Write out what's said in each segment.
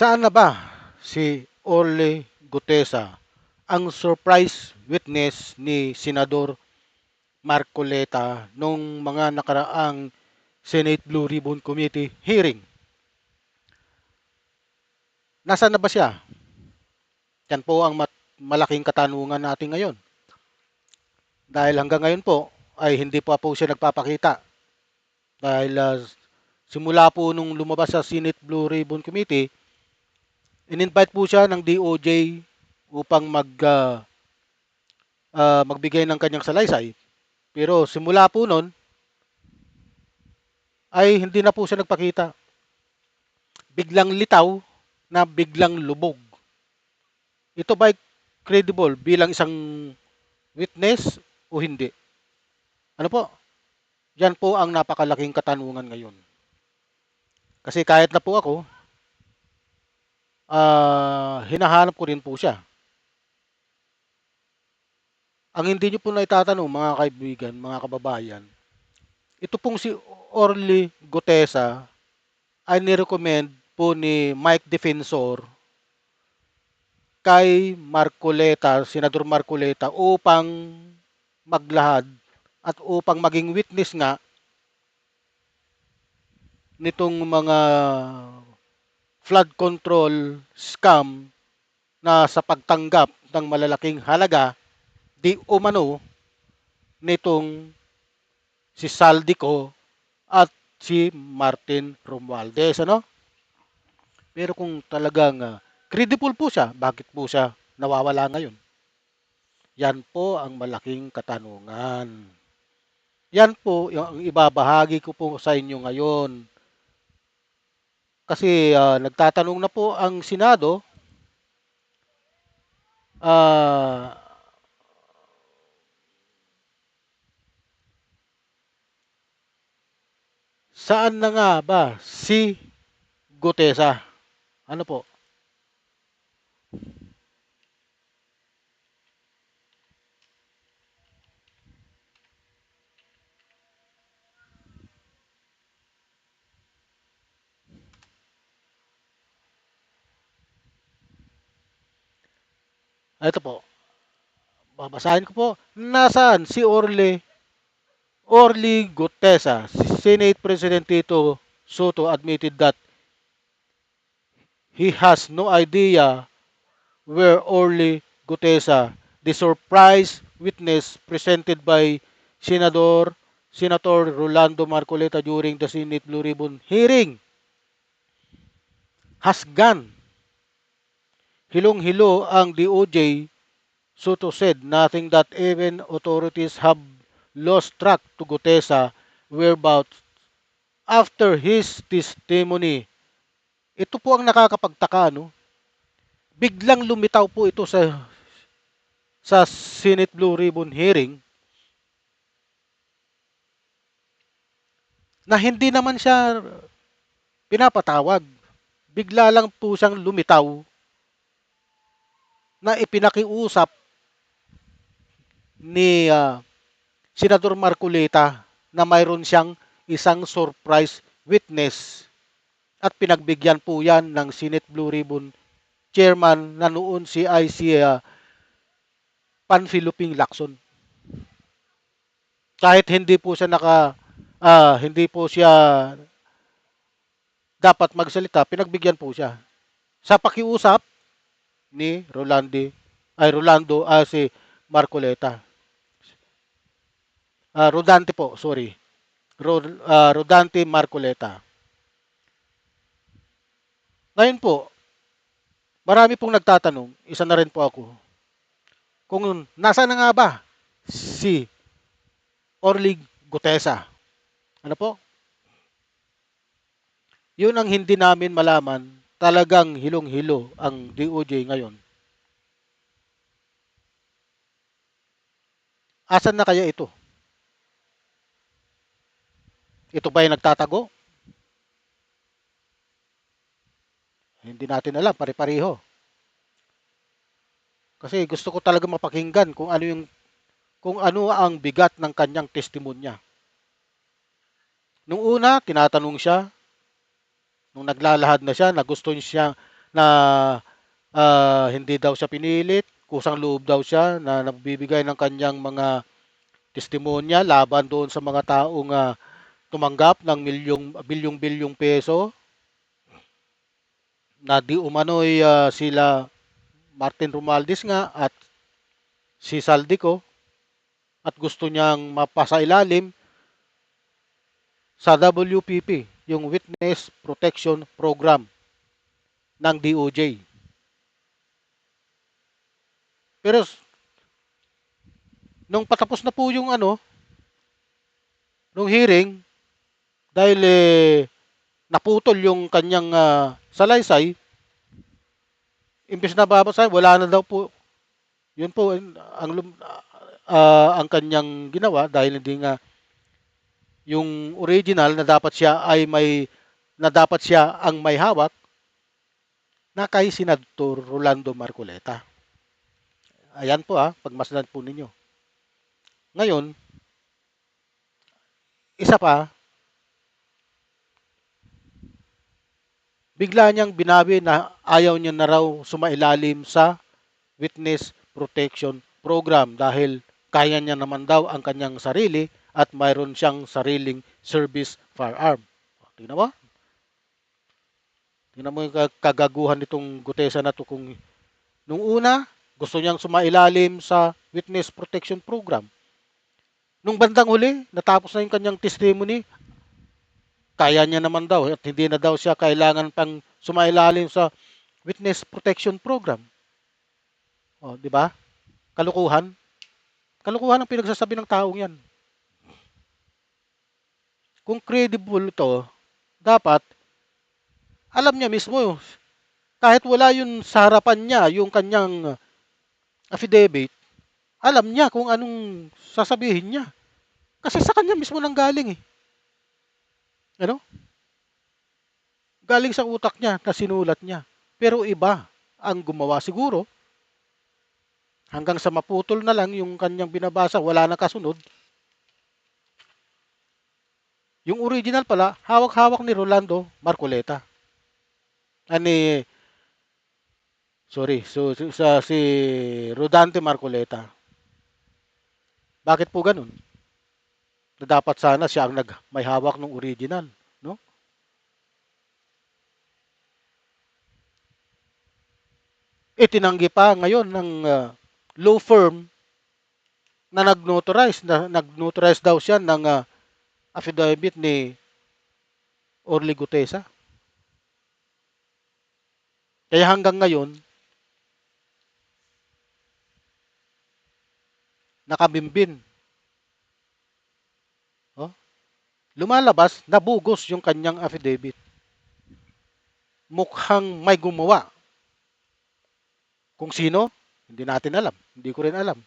Saan na ba si Orly Gutesa, ang surprise witness ni Senador Marcoleta nung mga nakaraang Senate Blue Ribbon Committee hearing? Nasaan na ba siya? Yan po ang malaking katanungan natin ngayon. Dahil hanggang ngayon po ay hindi pa po siya nagpapakita. Dahil simula po nung lumabas sa Senate Blue Ribbon Committee, in-invite po siya ng DOJ upang magbigay ng kanyang salaysay. Pero simula po nun ay hindi na po siya nagpakita. Biglang litaw na biglang lubog. Ito ba credible bilang isang witness o hindi? Ano po? Yan po ang napakalaking katanungan ngayon. Kasi kahit na po ako, hinahanap ko rin po siya. Ang hindi nyo po na itatanong, mga kaibigan, mga kababayan, ito pong si Orly Gutesa ay nirecommend po ni Mike Defensor kay Marcoleta, Senador Marcoleta, upang maglahad at upang maging witness nga nitong mga flood control scam na sa pagtanggap ng malalaking halaga di umano nitong si Saldico at si Martin Romualdez, ano? Pero kung talagang credible po siya, bakit po siya nawawala ngayon? Yan po ang malaking katanungan. Yan po yung ibabahagi ko po sa inyo ngayon. Kasi nagtatanong na po ang Senado, ah, saan na nga ba si Gutesa? Ano po? Ito po, babasahin ko po. Nasaan si Orly Gutesa? Senate President Tito Soto admitted that he has no idea where Orly Gutesa, the surprise witness presented by Senador Senator Rolando Marcoleta during the Senate Blue Ribbon hearing, has gone. Hilong-hilo ang DOJ. Soto said nothing that even authorities have lost track to Gutesa whereabouts after his testimony. Ito po ang nakakapagtaka, no? Biglang lumitaw po ito sa Senate Blue Ribbon hearing na hindi naman siya pinapatawag. Bigla lang po siyang lumitaw na ipinakiusap ni Senador Marcoleta na mayroon siyang isang surprise witness at pinagbigyan po yan ng Senate Blue Ribbon Chairman na noon si Panfiluping Lacson. Kahit hindi po siya hindi po siya dapat magsalita, pinagbigyan po siya. Sa pakiusap ni Rolando si Marcoleta. Rodante po, sorry. Rodante Marcoleta. Ngayon po, marami pong nagtatanong, isa na rin po ako, kung nasa na nga ba si Orly Gutesa? Ano po? Yun ang hindi namin malaman, talagang hilong-hilo ang DOJ ngayon. Asan na kaya ito? Ito ba ay nagtatago? Hindi natin alam, pare-pareho. Kasi gusto ko talaga mapakinggan kung ano ang bigat ng kanyang testimonya. Nung una, tinatanong siya, nung naglalahad na siya, na gusto niya na hindi daw siya pinilit, kusang loob daw siya na nagbibigay ng kanyang mga testimonya laban doon sa mga taong tumanggap ng bilyong-bilyong peso na di umano'y sila Martin Romualdez nga at si Saldico at gusto niyang mapasailalim sa WPP, yung Witness Protection Program ng DOJ. Pero nung patapos na po yung nung hearing, dahil naputol yung kanyang salaysay, imbes na babasa, wala na daw po. Yun po ang kanyang ginawa dahil hindi nga yung original na dapat siya ay na dapat siya ang may hawak na kay Senator Rolando Marcoleta. Ayan po pagmasdan po ninyo. Ngayon, isa pa, bigla niyang binawi na ayaw niya na raw sumailalim sa Witness Protection Program dahil kaya niya naman daw ang kanyang sarili at mayroon siyang sariling service firearm. Tingnan mo? Tingnan mo yung kagaguhan nitong Gutesa na to kung nung una, gusto niyang sumailalim sa Witness Protection Program. Nung bandang huli, natapos na yung kanyang testimony, kaya niya naman daw at hindi na daw siya kailangan pang sumailalim sa Witness Protection Program. O, di ba? Kalukuhan. Kalukuhan ang pinagsasabi ng taong yan. Kung credible to, dapat alam niya mismo, kahit wala yun sa harapan niya, yung kanyang affidavit, alam niya kung anong sasabihin niya. Kasi sa kanya mismo nang galing eh. Ano? Galing sa utak niya na sinulat niya. Pero iba ang gumawa siguro. Hanggang sa maputol na lang yung kanyang binabasa, wala na kasunod. Yung original pala, hawak-hawak ni Rolando Marcoleta. Ani, sorry, si Rodante Marcoleta. Bakit po ganun? Na dapat sana siya ang may hawak ng original, no? Tinanggi pa ngayon ng law firm na nag-notarize daw siya ng affidavit ni Orly Gutesa. Kaya hanggang ngayon, nakabimbin. Oh, lumalabas, nabugos yung kanyang affidavit. Mukhang may gumawa. Kung sino, hindi natin alam. Hindi ko rin alam.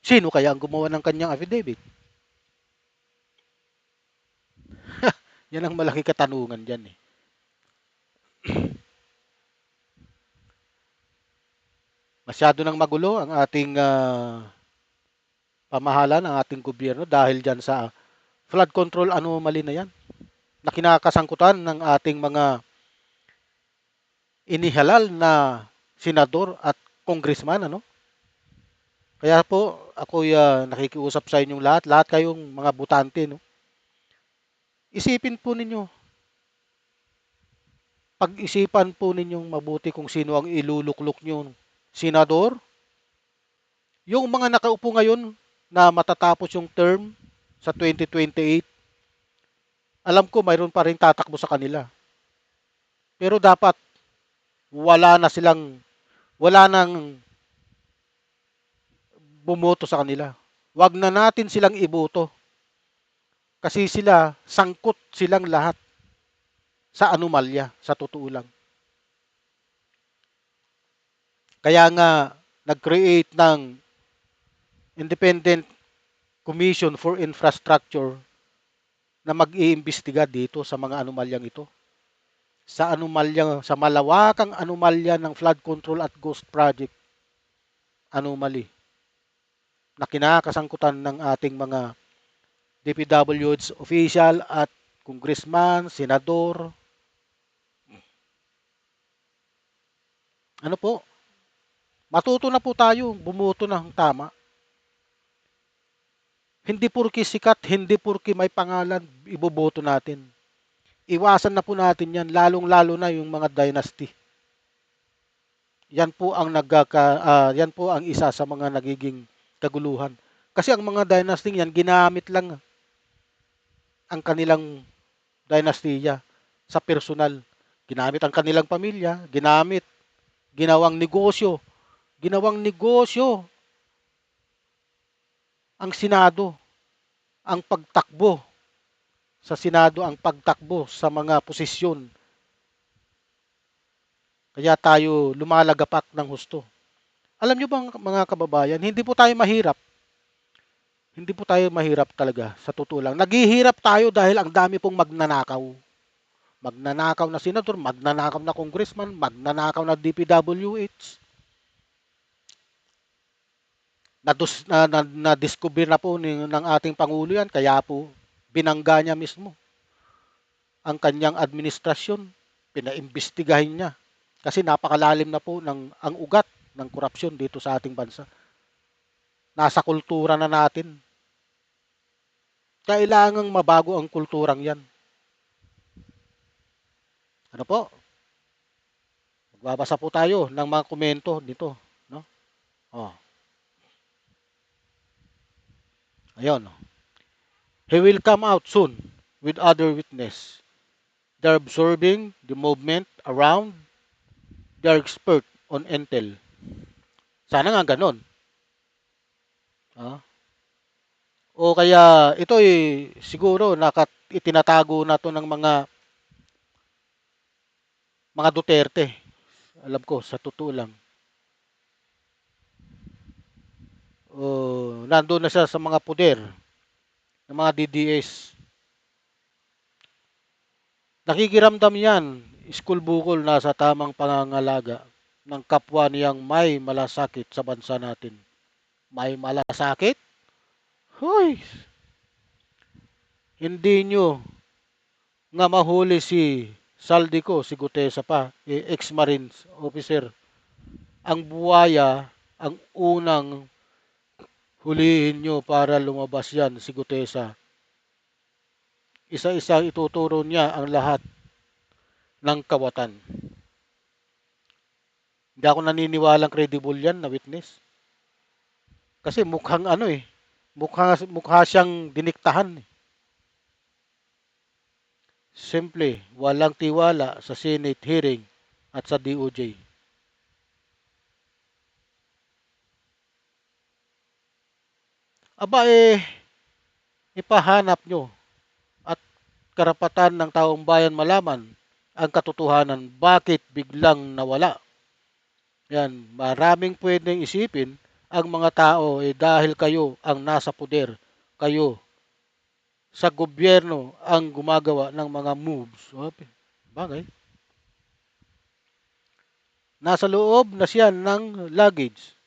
Sino kaya ang gumawa ng kanyang affidavit? Yan ang malaki katanungan dyan eh. Masyado nang magulo ang ating pamahalaan, ang ating gobyerno dahil dyan sa flood control anomaly na yan na kinakasangkutan ng ating mga inihalal na senador at congressman, ano? Kaya po ako nakikiusap sa inyong lahat kayong mga butante, no? Isipin po ninyo, pag-isipan po ninyong mabuti kung sino ang iluluklok nyo, senador, yung mga nakaupo ngayon na matatapos yung term sa 2028, alam ko mayroon pa rin tatakbo sa kanila. Pero dapat wala nang bumoto sa kanila. Wag na natin silang iboto. Kasi sangkot silang lahat sa anomalya, sa totoo lang. Kaya nga, nag-create ng Independent Commission for Infrastructure na mag-iimbestiga dito sa mga anomalyang ito. Sa malawakang anomalya ng flood control at ghost project anomaly na kinakasangkutan ng ating mga DPWH official at congressman, senador. Ano po, matuto na po tayo bumoto ng tama. Hindi porke sikat, hindi porke may pangalan, iboboto natin. Iwasan na po natin yan, lalong-lalo na yung mga dynasty. Yan po ang isa sa mga nagiging kaguluhan. Kasi ang mga dynasty yan, ginamit lang ang kanilang dynastiya sa personal. Ginamit ang kanilang pamilya, ginawang negosyo, ginawang negosyo ang Senado, ang pagtakbo sa Senado, ang pagtakbo sa mga posisyon. Kaya tayo lumalagapak ng husto. Alam nyo bang mga kababayan, hindi po tayo mahirap. Hindi po tayo mahirap talaga sa totoo lang. Naghihirap tayo dahil ang dami pong magnanakaw. Magnanakaw na senador, magnanakaw na congressman, magnanakaw na DPWH. Na-discover na po ng ating Pangulo yan, kaya po binangga niya mismo ang kanyang administrasyon. Pinaimbestigahin niya. Kasi napakalalim na po ang ugat ng korupsyon dito sa ating bansa. Nasa kultura na natin. Kailangang mabago ang kulturang yan. Ano po? Magbabasa po tayo ng mga komento dito. No? Oh, ayun. He will come out soon with other witness. They're observing the movement around. They're expert on intel. Sana nga ganon. Ah. O kaya ito siguro itinatago na to ng mga Duterte. Alam ko sa totoo lang. Nandoon na siya sa mga puder ng mga DDS. Nakikiramdam yan, school bukol na sa tamang pangangalaga ng kapwa niyang may malasakit sa bansa natin. May malasakit? Hoy! Hindi nyo nga mahuli si Saldico, si Gutesa pa, ex-Marines officer. Ang buwaya, ang unang hulihin nyo para lumabas yan, si Gutesa. Isa-isang ituturo niya ang lahat ng kawatan. Hindi ako naniniwalang credible yan na witness. Kasi mukhang mukha siyang diniktahan. Simple, walang tiwala sa Senate hearing at sa DOJ. Aba ipahanap nyo at karapatan ng taong bayan malaman ang katotohanan bakit biglang nawala. Yan, maraming pwedeng isipin ang mga tao dahil kayo ang nasa poder, kayo sa gobyerno ang gumagawa ng mga moves. Bagay. Nasa loob na siya ng luggage.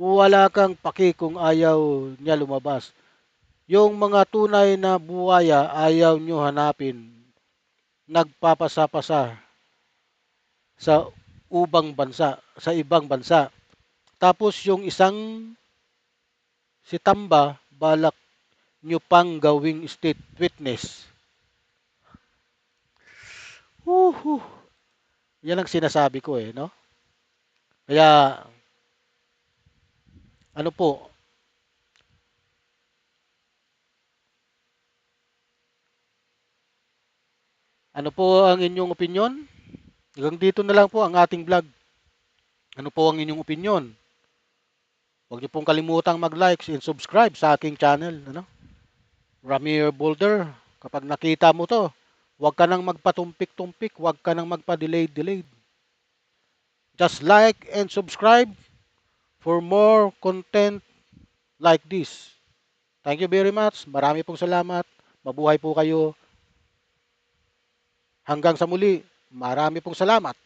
Wala kang paki kung ayaw niya lumabas. Yung mga tunay na buhaya ayaw nyo hanapin. Nagpapasa-pasa sa sa ibang bansa. Tapos yung isang si Tamba, balak nyo pang gawing state witness. Uhu. Yan ang sinasabi ko no? Kaya, ano po, ano po ang inyong opinion? Hanggang dito na lang po ang ating vlog. Ano po ang inyong opinion? Huwag niyo pong kalimutang mag-like and subscribe sa aking channel. Ramir Boulder, kapag nakita mo to, huwag ka nang magpatumpik-tumpik, huwag ka nang magpa-delay-delay. Just like and subscribe for more content like this. Thank you very much. Marami pong salamat. Mabuhay po kayo. Hanggang sa muli, marami pong salamat.